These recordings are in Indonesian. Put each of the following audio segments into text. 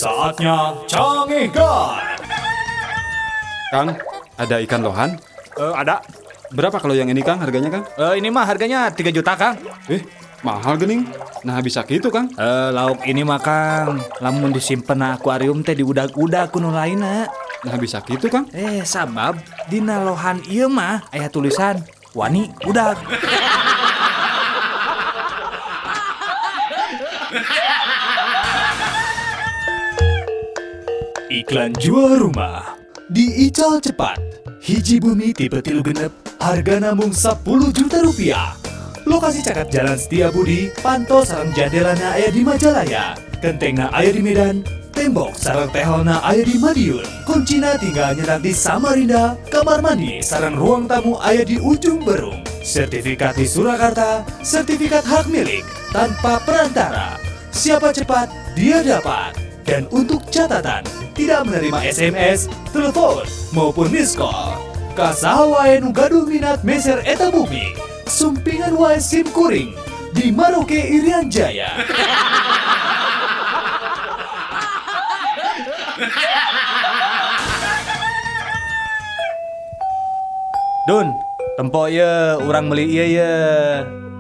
Saatnya canggihkan. Kang, ada ikan lohan? Ada. Berapa kalau yang ini Kang harganya Kang? Ini mah harganya 3 juta Kang. Mahal gening. Nah bisa gitu Kang. Lauk ini mah Kang, lamun disimpen na akuarium teh di udag-udag kuno lainna. Nah bisa gitu Kang. Sabab dina lohan ieu mah aya tulisan wani udag. Iklan jual rumah di Ical Cepat. Hiji bumi tipe 3 genep, harga namung 10 juta rupiah. Lokasi cakap Jalan Setiabudi, pantau sareng jandelana aya di Majalaya, gentengna aya di Medan, tembok sareng teholna aya di Madiun. Kuncina tinggal nyerak di Samarinda, kamar mandi sareng ruang tamu aya di ujung Berung. Sertifikat di Surakarta, sertifikat hak milik tanpa perantara. Siapa cepat, dia dapat. Dan untuk catatan, tidak menerima SMS, telepon, maupun miss call. Kasaha wae nu gaduh minat meser eta bumi, sumpingan wae SIM kuring di Maroke Irian Jaya. Dun, tempo ye, urang beli ieu ye.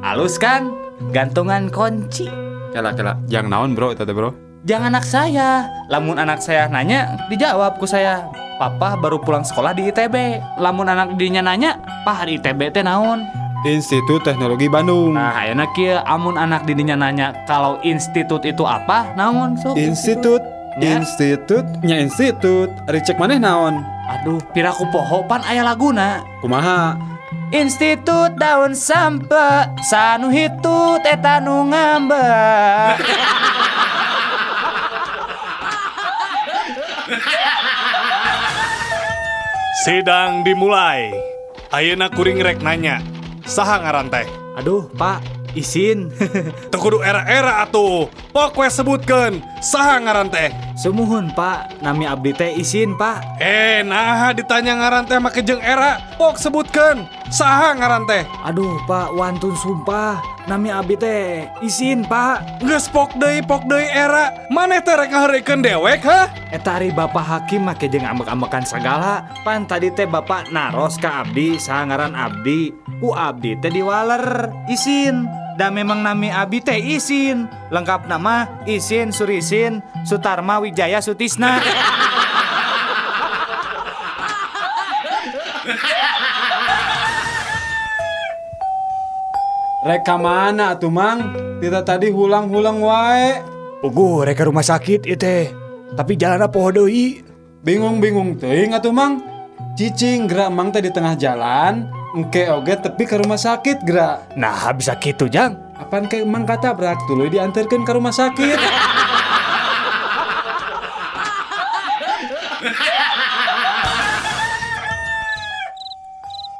Halus kan? Gantungan kunci. Kela, yang naon bro, itu bro. Jangan anak saya. Lamun anak saya nanya, dijawab ku saya. Papa baru pulang sekolah di ITB. Lamun anak dinya nanya, Pak di ITB teh naon? Institut Teknologi Bandung. Nah, ayeuna kieu amun anak didinya nanya kalau institut itu apa? Naon sok? Institut. Ya. Institut. Ari cek maneh naon? Aduh, piraku poho pan aya laguna. Kumaha? Institut daun sampe, sanu hitut eta nu ngambek. Sidang dimulai. Ayeuna kuring rek nanya, saha ngaran teh? Aduh, Pak, izin. Teu kudu era-era atuh. Pok we sebutkeun, saha ngaran teh? Sumuhun, Pak. Nami abdi teh izin, Pak. Nah ditanya ngaran teh make jeung era. Pok sebutkeun, saha ngaran teh? Aduh, Pak, wantun sumpah. Nami abdi teh izin, Pak. Geus pok deui era. Maneh teh rek ngahareukeun dewek, ha? Eta ari Bapak Hakim make jeung ambek-ambekan segala. Pan tadi teh Bapak naros ka abdi, saha ngaran abdi. Ku abdi teh diwaler, izin. Dan memang nami abdi teh izin. Lengkap nama Isin Surisin Sutarma Wijaya Sutisna. Reka mana atuh Mang? Kita tadi hulang-hulang wae. Ugu reka rumah sakit itu. Tapi jalan poho deui. Bingung-bingung teuing atuh Mang. Cicing gerak Mang teh di tengah jalan, engke oge tepi ke rumah sakit gerak. Nah, bisa gitu, Jang. Apaan ke Mang katabrak tuluy diantarkeun ke rumah sakit.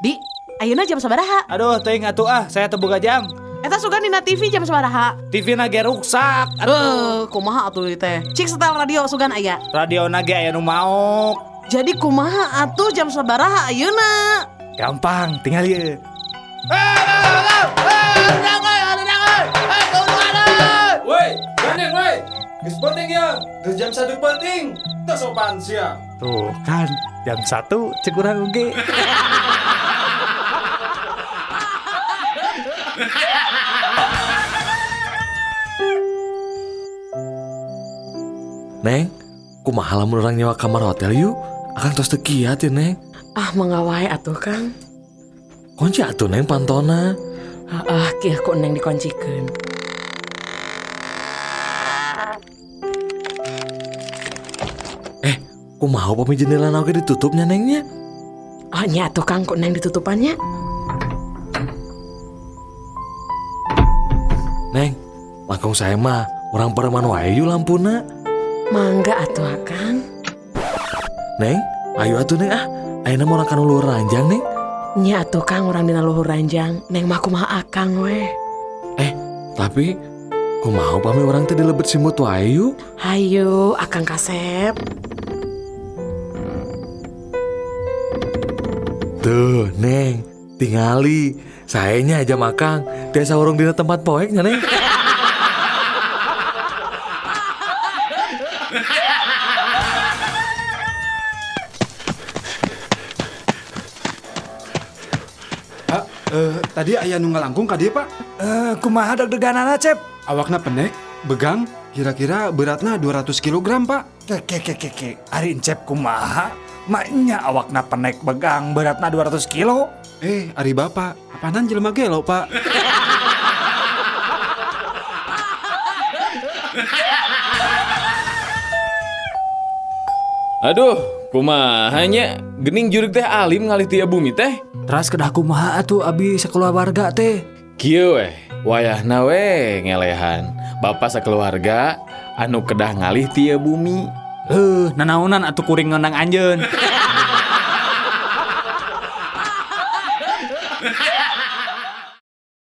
Di, ayeuna jam sabaraha? Aduh, teuing atuh saya teu boga jam. Eta sugan dina TV jam sabaraha? TV na ge ruksak. Aduh, Kumaha atuh ieu teh? Cik setel radio sugan aya. radio na ge aya nu maok. Jadi kumaha atuh jam sabaraha ayeuna? Gampang, tinggal ieu. Woi, gandeng woi. Geus penting ya. Geus jam 1 penting. Teu sopan sia. Tuh kan, jam 1 cek urang oge. Neng, kumaha lamun urang nyewa kamar hotel yuk? Akang tos teu kiat ya, Neng. Mangga wae atuh Kang. Kunci atuh Neng pantona. Kieu ku Neng dikoncikeun. Kumaha pami jendela oge ditutupnya Nengnya? Nya atuh Kang ku Neng ditutupannya. Neng, langkung saya mah urang pareman wae yuk lampuna. Mangga atuh Kang. Neng, ayo atuh Neng ayeuna mah urang kana luhur ranjang Neng. Nya atuh Kang urang dina luhur ranjang. Neng mah kumaha akang we. Tapi kumaha pami urang teh dilebet simut wae yuk. Hayu akang kasep. Tuh Neng, tingali sayanya aja makang. Desa urang dina tempat poeknya Neng. tadi aya nu ngalangkung ka dieu, Pak. Kumaha deg-deganana, Cep? Awakna pendek, begang, kira-kira beratna 200 kg, Pak. Keke, ari Encep kumaha? Maknya awakna penek begang beratna 200 kilo. Ari Bapak, apaanan jelema gelo, Pak? Aduh, kumahanya gening jurig teh alim ngalih tia bumi teh. Teras kedah kumaha atuh abi sakeluarga teh. Kieu weh, wayahna we ngelehan. Bapak sakeluarga anu kedah ngalih tia bumi. Nanaonan atuh kuring ngeunang anjeun.